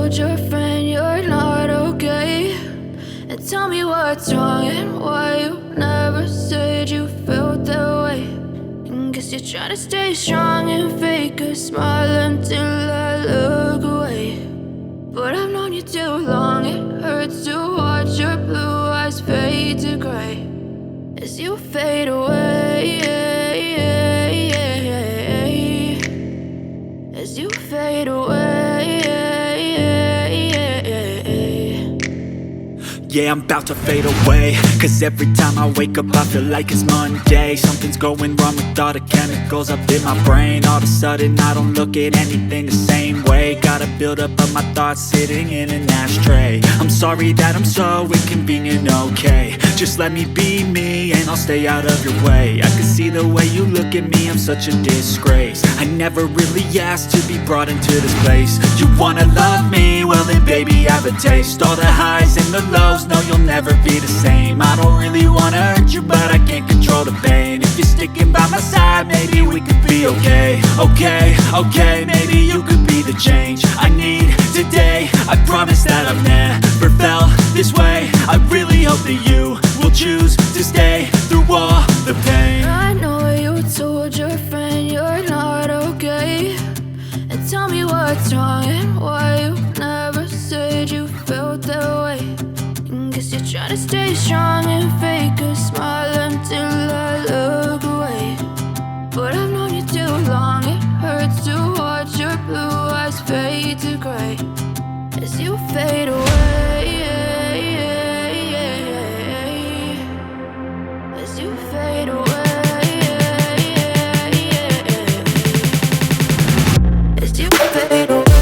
told your friend you're not okay? And tell me what's wrong and why you never said you felt that way. And guess you're trying to stay strong and fake a smile until I look away. But I've known you too long, it hurts to watch your blue eyes fade to gray as you fade away, as you fade away. Yeah, I'm about to fade away, cause every time I wake up I feel like it's Monday. Something's going wrong with all the chemicals up in my brain. All of a sudden I don't look at anything the same way. Gotta build up of my thoughts sitting in an ashtray. I'm sorry that I'm so inconvenient, okay? Just let me be me and I'll stay out of your way. I can see the way you look at me, I'm such a disgrace. I never really asked to be brought into this place. You wanna love me? Well then baby, have a taste. All the highs and the lows, no, you'll never be the same. I don't really wanna hurt you, but I can't control the pain. If you're sticking by my side, maybe we could be okay. Okay, maybe you could be the change I need today. I promise that I've never felt this way. I really hope that you will choose to stay through all the pain. I know you told your friend you're not okay. And tell me what's wrong and why you never said you felt that way. Guess you're trying to stay strong and fake a smile until I look away. But I've known you too long, it hurts to watch your blue eyes fade to gray as you fade away, as you fade away, as you fade away.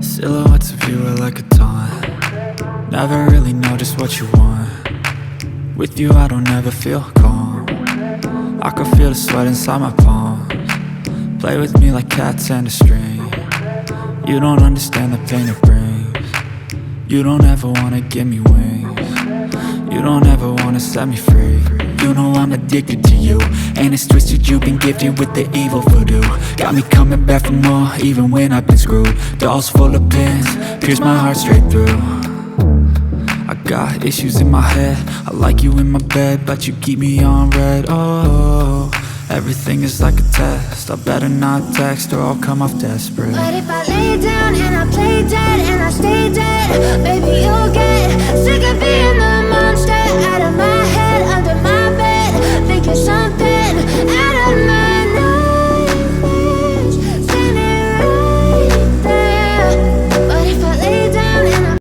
Silhouettes of you are like a taunt. Never really know just what you want. With you I don't ever feel calm. I can feel the sweat inside my palms. Play with me like cats and a string. You don't understand the pain it brings. You don't ever wanna give me wings. You don't ever wanna set me free. you know I'm addicted to you. And it's twisted, you've been gifted with the evil voodoo. Got me coming back for more, even when I've been screwed. Dolls full of pins, pierce my heart straight through. I got issues in my head, I like you in my bed, but you keep me on red. Oh, everything is like a test, I better not text or I'll come off desperate. But if I lay down and I play dead and I stay dead, baby, you'll get sick of it.